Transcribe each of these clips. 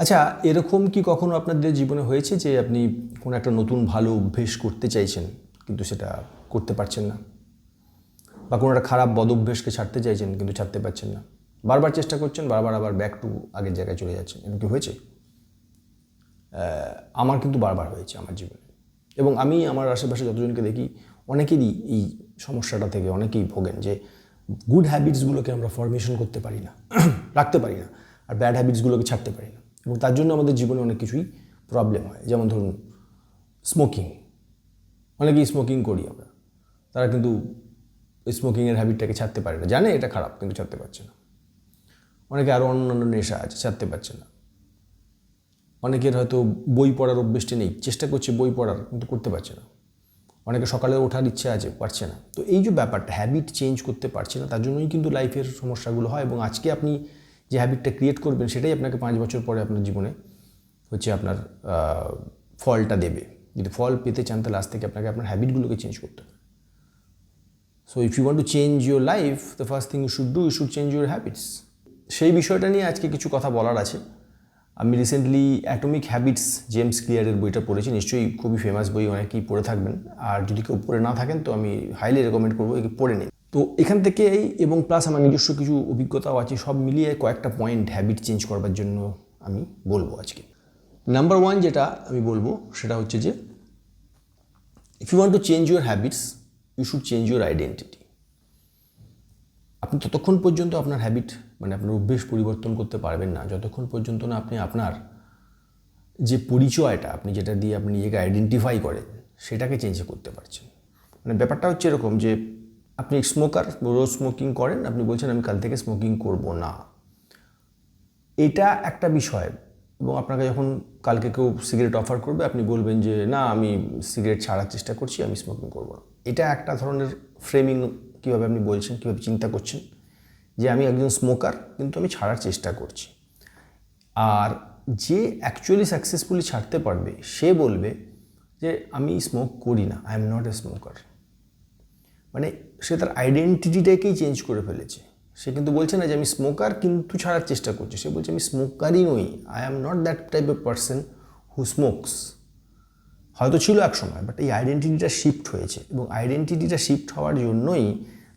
আচ্ছা, এরকম কি কখনো আপনাদের জীবনে হয়েছে যে আপনি কোনো একটা নতুন ভালো অভ্যেস করতে চাইছেন কিন্তু সেটা করতে পারছেন না, বা কোনো একটা খারাপ বদ অভ্যেসকে ছাড়তে চাইছেন কিন্তু ছাড়তে পারছেন না, বারবার চেষ্টা করছেন, বারবার আবার ব্যাক টু আগের জায়গায় চলে যাচ্ছেন? এরকম কি হয়েছে? আমার কিন্তু বারবার হয়েছে আমার জীবনে, এবং আমি আমার আশেপাশে যতজনকে দেখি অনেকেরই এই সমস্যাটা থেকে অনেকেই ভোগেন যে গুড হ্যাবিটসগুলোকে আমরা ফরমেশন করতে পারি না, রাখতে পারি না, আর ব্যাড হ্যাবিটসগুলোকে ছাড়তে পারি না, এবং তার জন্য আমাদের জীবনে অনেক কিছুই প্রবলেম হয়। যেমন ধরুন স্মোকিং, অনেকেই স্মোকিং করি আমরা, তারা কিন্তু স্মোকিংয়ের হ্যাবিটটাকে ছাড়তে পারে না, জানে এটা খারাপ কিন্তু ছাড়তে পারছে না। অনেকে আরও অন্যান্য নেশা আছে, ছাড়তে পারছে না। অনেকের হয়তো বই পড়ার অভ্যেসটা নেই, চেষ্টা করছে বই পড়ার কিন্তু করতে পারছে না। অনেকে সকালে ওঠার ইচ্ছে আছে, পারছে না। তো এই যে ব্যাপারটা, হ্যাবিট চেঞ্জ করতে পারছে না, তার জন্যই কিন্তু লাইফের সমস্যাগুলো হয়। এবং আজকে আপনি যে হ্যাবিটটা ক্রিয়েট করবেন সেটাই আপনাকে 5 বছর পরে আপনার জীবনে হচ্ছে আপনার ফলটা দেবে। যদি ফল পেতে চান তাহলে আজ থেকে আপনাকে আপনার হ্যাবিটগুলোকে চেঞ্জ করতে হবে। So if you want to change your life, the first thing you should do, you should change your habits. সেই বিষয়টা নিয়ে আজকে কিছু কথা বলার আছে। আমি রিসেন্টলি অ্যাটমিক হ্যাবিটস জেমস ক্লিয়ারের বইটা পড়েছি, নিশ্চয়ই খুবই ফেমাস বই, অনেকেই পড়ে থাকবেন। আর যদি কেউ পড়ে না থাকেন তো আমি হাইলি রেকমেন্ড করবো একে পড়ে নিন। তো এখান থেকে এবং প্লাস আমার নিজস্ব কিছু অভিজ্ঞতাও আছে, সব মিলিয়ে কয়েকটা পয়েন্ট হ্যাবিট চেঞ্জ করবার জন্য আমি বলবো আজকে। নাম্বার 1 যেটা আমি বলবো সেটা হচ্ছে যে if you want to change your habits, you should change your identity. আপনি ততক্ষণ পর্যন্ত আপনার হ্যাবিট মানে আপনার অভ্যেস পরিবর্তন করতে পারবেন না যতক্ষণ পর্যন্ত না আপনি আপনার যে পরিচয়টা, আপনি যেটা দিয়ে আপনি নিজেকে আইডেন্টিফাই করেন সেটাকে চেঞ্জ করতে পারছেন। মানে ব্যাপারটা হচ্ছে এরকম যে আপনি স্মোকার, রোজ স্মোকিং করেন, আপনি বলছেন আমি কাল থেকে স্মোকিং করব না, এটা একটা বিষয়। এবং আপনাকে যখন কালকে কেউ সিগারেট অফার করবে আপনি বলবেন যে না, আমি সিগারেট ছাড়ার চেষ্টা করছি, আমি স্মোকিং করব না। এটা একটা ধরনের ফ্রেমিং। কীভাবে আপনি বলছেন, কীভাবে চিন্তা করছেন যে আমি একজন স্মোকার কিন্তু আমি ছাড়ার চেষ্টা করছি। আর যে অ্যাকচুয়ালি সাকসেসফুলি ছাড়তে পারবে সে বলবে যে আমি স্মোক করি না, I am not a smoker. মানে সে তার আইডেন্টিটিটাকেই চেঞ্জ করে ফেলেছে। সে কিন্তু বলছে না যে আমি স্মোকার কিন্তু ছাড়ার চেষ্টা করছি, সে বলছে আমি স্মোকারই নই, I am not that type of person who smokes. হয়তো ছিল এক সময়, বাট এই আইডেন্টিটিটা শিফট হয়েছে, এবং আইডেন্টিটিটা শিফট হওয়ার জন্যই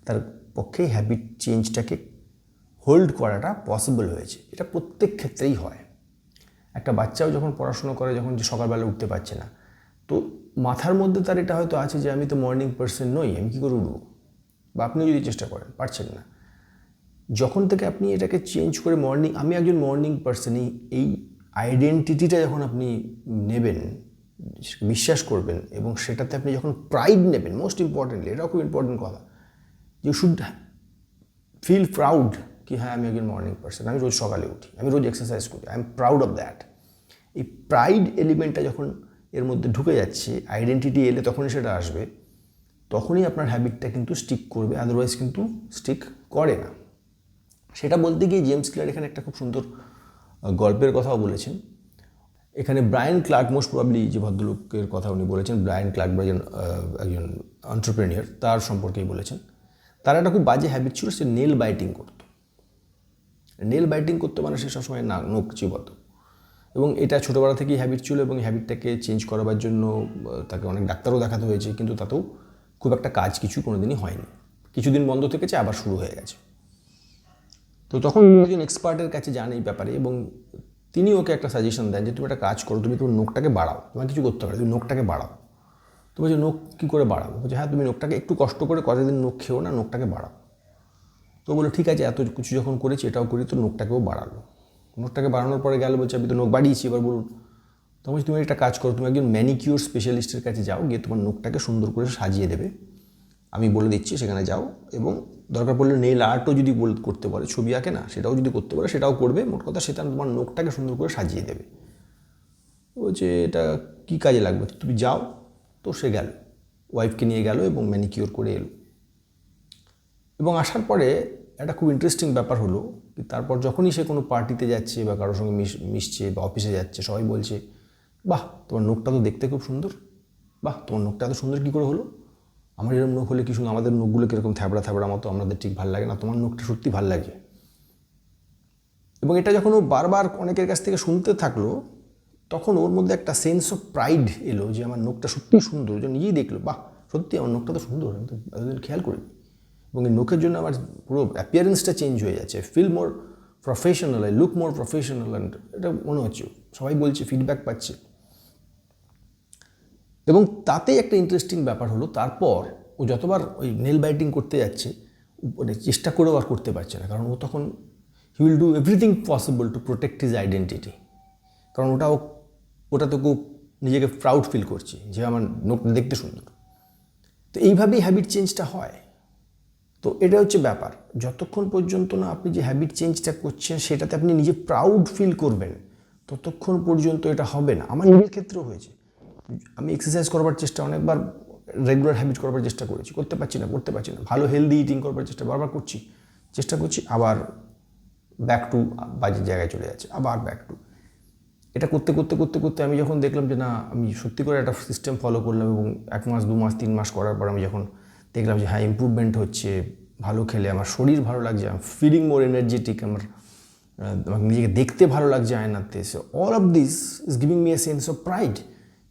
তার পক্ষে হ্যাবিট চেঞ্জটাকে হোল্ড করাটা পসিবল হয়েছে। এটা প্রত্যেক ক্ষেত্রেই হয়। একটা বাচ্চাও যখন পড়াশুনো করে, যখন যে সকালবেলা উঠতে পারছে না, তো মাথার মধ্যে তার এটা হয়তো আছে যে আমি তো মর্নিং পার্সন নই, আমি কী করে উঠবো। বা আপনিও যদি চেষ্টা করেন, পারছেন না। যখন থেকে আপনি এটাকে চেঞ্জ করে আমি একজন মর্নিং পার্সনই, এই আইডেন্টিটিটা যখন আপনি নেবেন, বিশ্বাস করবেন, এবং সেটাতে আপনি যখন প্রাইড নেবেন, মোস্ট ইম্পর্টেন্টলি এটাও খুব ইম্পর্টেন্ট কথা, ইউ শুড ফিল প্রাউড কি হ্যাঁ আমি একজন মর্নিং পার্সন, আমি রোজ সকালে উঠি, আমি রোজ এক্সারসাইজ করি, I am proud of that. এই প্রাইড এলিমেন্টটা যখন এর মধ্যে ঢুকে যাচ্ছে, আইডেন্টিটি এলে তখনই সেটা আসবে, তখনই আপনার হ্যাবিটটা কিন্তু স্টিক করবে, আদারওয়াইজ কিন্তু স্টিক করে না। সেটা বলতে গিয়ে জেমস ক্লিয়ার এখানে একটা খুব সুন্দর গল্পের কথাও বলেছেন। এখানে ব্রায়ান ক্লার্ক, মোস্ট প্রবাবলি যে ভদ্রলোকের কথা উনি বলেছেন, ব্রায়ান ক্লার্ক একজন এন্টারপ্রেনিয়র, তার সম্পর্কেই বলেছেন। তার একটা খুব বাজে হ্যাবিট ছিল, সে নেল বাইটিং করতো। নেল বাইটিং করতো মানে সে সবসময় নখ চিবাতো, এবং এটা ছোটোবেলা থেকেই হ্যাবিট ছিল, এবং হ্যাবিটটাকে চেঞ্জ করাবার জন্য তাকে অনেক ডাক্তারও দেখাতে হয়েছে, কিন্তু তাতেও খুব একটা কাজ কিছু কোনোদিনই হয়নি। কিছুদিন বন্ধ থেকেছে, আবার শুরু হয়ে গেছে। তো তখন একজন এক্সপার্টের কাছে যান এই ব্যাপারে, এবং তিনি ওকে একটা সাজেশন দেন যে তুমি একটা কাজ করো, তুমি তোমার নখটাকে বাড়াও, তোমার কিছু করতে পারো, তুমি নখটাকে বাড়াও। তো বলছে নখ কী করে বাড়াবো? বলছে হ্যাঁ, তুমি নখটাকে একটু কষ্ট করে কতদিন নখ খেও না, নখটাকে বাড়াও। তো বলো ঠিক আছে, এত কিছু যখন করেছি এটাও করি, তো নখটাকেও বাড়ালো। নখটাকে বাড়ানোর পরে গেল, বলছে আমি তো নখ বাড়িয়েছি, এবার বলুন। তো বলছি তুমি একটা কাজ করো, তুমি একজন ম্যানিকিউর স্পেশালিস্টের কাছে যাও, গিয়ে তোমার নখটাকে সুন্দর করে সাজিয়ে দেবে, আমি বলে দিচ্ছি, সেখানে যাও, এবং দরকার পড়লে নেইল আর্টও যদি করতে পারে, ছবি আঁকে না, সেটাও যদি করতে পারে সেটাও করবে। মোট কথা সেটা তোমার নখটাকে সুন্দর করে সাজিয়ে দেবে। বলছে এটা কী কাজে লাগবে, তুমি যাও। তো সে গেল, ওয়াইফকে নিয়ে গেল এবং ম্যানিকিওর করে এলো। এবং আসার পরে একটা খুব ইন্টারেস্টিং ব্যাপার হলো, তারপর যখনই সে কোনো পার্টিতে যাচ্ছে বা কারোর সঙ্গে মিশছে বা অফিসে যাচ্ছে, সবাই বলছে বাহ তোমার নখটা তো দেখতে খুব সুন্দর, বাহ তোমার নখটা এত সুন্দর কী করে হলো, আমার এরকম নখ হলে কি সুন্দর, আমাদের নখগুলো কীরকম থ্যাবড়া থ্যাবড়া মতো, আমাদের ঠিক ভালো লাগে না, তোমার নখটা সত্যি ভালো লাগে। এবং এটা যখন ও বারবার অনেকের কাছ থেকে শুনতে থাকলো, তখন ওর মধ্যে একটা সেন্স অফ প্রাইড এলো যে আমার নোখটা সত্যিই সুন্দর। যে নিজেই দেখলো, বাহ সত্যি আমার নোখটা তো সুন্দর, আমি তো এতদিন খেয়াল করিনি। এবং এই নোখের জন্য আমার পুরো অ্যাপিয়ারেন্সটা চেঞ্জ হয়ে যাচ্ছে, feel more professional, I look more professional, and এটা মনে হচ্ছে সবাই বলছে, ফিডব্যাক পাচ্ছে। এবং তাতেই একটা ইন্টারেস্টিং ব্যাপার হলো, তারপর ও যতবার ওই নেল বাইটিং করতে যাচ্ছে, মানে চেষ্টা করেও আর করতে পারছে না, কারণ ও তখন he will do everything possible to protect his identity. কারণ ওটাতে কেউ নিজেকে প্রাউড ফিল করছে যে আমার নোখটা দেখতে সুন্দর। তো এইভাবেই হ্যাবিট চেঞ্জটা হয়। তো এটা হচ্ছে ব্যাপার, যতক্ষণ পর্যন্ত না আপনি যে হ্যাবিট চেঞ্জটা করছেন সেটাতে আপনি নিজে প্রাউড ফিল করবেন, ততক্ষণ পর্যন্ত এটা হবে না। আমার নিজের ক্ষেত্রেও হয়েছে, আমি এক্সারসাইজ করবার চেষ্টা অনেকবার, রেগুলার হ্যাবিট করবার চেষ্টা করেছি, করতে পারছি না। ভালো হেলদি ইটিং করবার চেষ্টা বারবার চেষ্টা করছি, আবার ব্যাক টু বাজে জায়গায় চলে যাচ্ছে, আবার ব্যাক টু। এটা করতে করতে করতে করতে আমি যখন দেখলাম যে না, আমি সত্যি করে একটা সিস্টেম ফলো করলাম, এবং 1 মাস 2 মাস 3 মাস করার পর আমি যখন দেখলাম যে হ্যাঁ ইম্প্রুভমেন্ট হচ্ছে, ভালো খেলে আমার শরীর ভালো লাগছে, I am feeling more energetic, আমার নিজেকে দেখতে ভালো লাগছে আয়নাতে। So all of this is giving me a sense of pride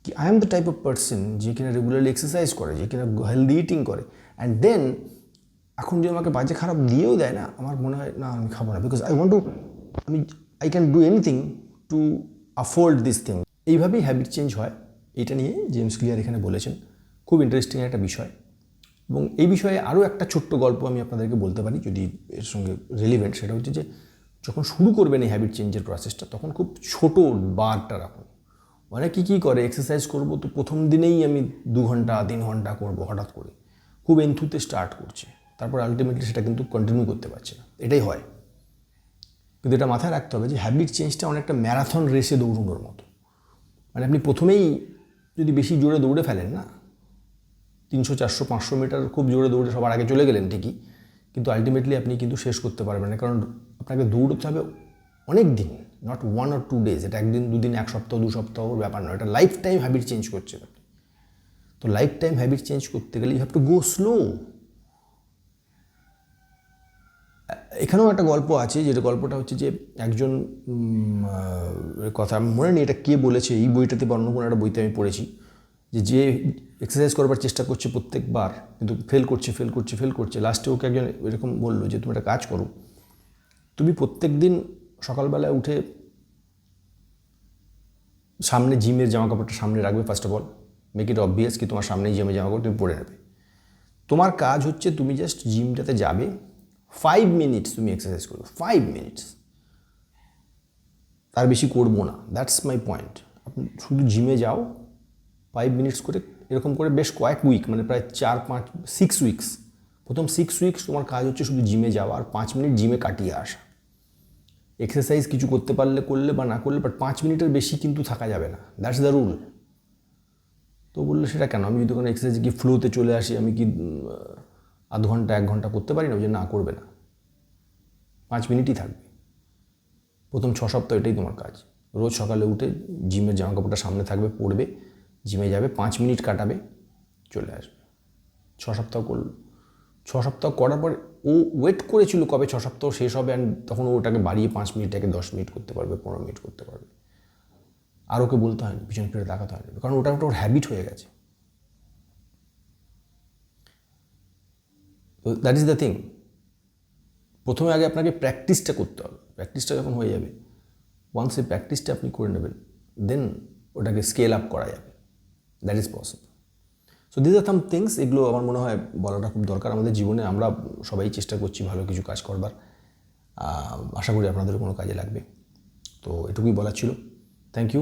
কি I am the type of person যে কিনা রেগুলারলি এক্সারসাইজ করে, যে কিনা হেলদি ইটিং করে। অ্যান্ড দেন এখন যদি আমাকে বাজে খারাপ দিয়েও দেয় না, আমার মনে হয় না আমি খাবো না, because I can do anything to afford this thing. এইভাবেই হ্যাবিট চেঞ্জ হয়। এটা নিয়ে জেমস ক্লিয়ার এখানে বলেছেন, খুব ইন্টারেস্টিং একটা বিষয়। এবং এই বিষয়ে আরও একটা ছোট্ট গল্প আমি আপনাদেরকে বলতে পারি, যদি এর সঙ্গে রেলিভেন্ট। সেটা হচ্ছে যে যখন শুরু করবেন এই হ্যাবিট চেঞ্জের প্রসেসটা, তখন খুব ছোট বারটা রাখুন। অনেকে কী করে, এক্সারসাইজ করবো তো প্রথম দিনেই আমি 2 ঘন্টা 3 ঘন্টা করবো হঠাৎ করে, খুব এন্থুতে স্টার্ট করছে, তারপর আলটিমেটলি সেটা কিন্তু কন্টিনিউ করতে পারছে না। এটাই হয়। কিন্তু এটা মাথায় রাখতে হবে যে হ্যাবিট চেঞ্জটা অনেকটা ম্যারাথন রেসে দৌড়ানোর মতো। মানে আপনি প্রথমেই যদি বেশি জোরে দৌড়ে ফেলেন না, 300 400 500 মিটার খুব জোরে দৌড়ে সবার আগে চলে গেলেন ঠিকই, কিন্তু আলটিমেটলি আপনি কিন্তু শেষ করতে পারবেন না, কারণ আপনাকে দৌড়তে হবে অনেক দিন, নট 1 or 2 days। এটা 1 দিন 2 দিন 1 সপ্তাহ 2 সপ্তাহর ব্যাপার নয়, এটা লাইফ টাইম হ্যাবিট চেঞ্জ করছেন আপনি। তো লাইফ টাইম হ্যাবিট চেঞ্জ করতে গেলে you have to go slow. এখানেও একটা গল্প আছে, যেটা গল্পটা হচ্ছে যে একজন কথা আমি মনে নেই এটা কে বলেছে, এই বইটাতে বা অন্য কোনো একটা বইতে আমি পড়েছি, যে এক্সারসাইজ করবার চেষ্টা করছে প্রত্যেকবার, কিন্তু ফেল করছে। লাস্টে ওকে একজন এরকম বললো যে তুমি একটা কাজ করো, তুমি প্রত্যেক দিন সকালবেলায় উঠে সামনে জিমের জামা কাপড়টা সামনে রাখবে। First of all make it obvious কি তোমার সামনেই জিমের জামা কাপড় তুমি পরে নেবে। তোমার কাজ হচ্ছে তুমি জাস্ট জিমটাতে যাবে, 5 মিনিটস তুমি এক্সারসাইজ করবে, 5 মিনিটস, তার বেশি করবো না। That's my point. আপনি শুধু জিমে যাও 5 মিনিটস করে, এরকম করে বেশ কয়েক উইক, মানে প্রায় 4-5-6 উইকস। প্রথম 6 উইকস তোমার কাজ হচ্ছে শুধু জিমে যাওয়া আর 5 মিনিট জিমে কাটিয়ে আসা। এক্সারসাইজ কিছু করতে পারলে করলে বা না করলে, বাট 5 মিনিটের বেশি কিন্তু থাকা যাবে না, দ্যাটস দ্য রুল। তো বললো সেটা কেন, আমি যদি কোনো এক্সারসাইজ কি ফ্লোতে চলে আসি, আমি কি আধ ঘন্টা 1 ঘন্টা করতে পারি না? ওই যে না, করবে না, 5 মিনিটই থাকবে। প্রথম 6 সপ্তাহ এটাই তোমার কাজ। রোজ সকালে উঠে জিমের জামা কাপড়টা সামনে থাকবে, পরবে, জিমে যাবে, 5 মিনিট কাটাবে, চলে আসবে। 6 সপ্তাহ করল। 6 সপ্তাহ করার পর ও ওয়েট করেছিল কবে 6 সপ্তাহ শেষ হবে, অ্যান্ড তখন ওটাকে বাড়িয়ে 5 মিনিটটাকে 10 মিনিট করতে পারবে, 15 মিনিট করতে পারবে। আর ওকে বলতে হয়নি, পিছনে ফিরে তাকাতে হয়নি, কারণ ওটা ওর হ্যাবিট হয়ে গেছে। তো দ্যাট ইজ দ্য থিং। প্রথমে আগে আপনাকে প্র্যাকটিসটা করতে হবে। প্র্যাকটিসটা যখন হয়ে যাবে, ওয়ান্স এই প্র্যাকটিসটা আপনি করে নেবেন, দেন ওটাকে স্কেল আপ করা যাবে। That is possible. So this are some things. এগুলো আমার মনে হয় বলাটা খুব দরকার আমাদের জীবনে। আমরা সবাই চেষ্টা করছি ভালো কিছু কাজ করবার। আশা করি আপনাদের কোনো কাজে লাগবে। তো এটুকুই বলার ছিল। Thank you.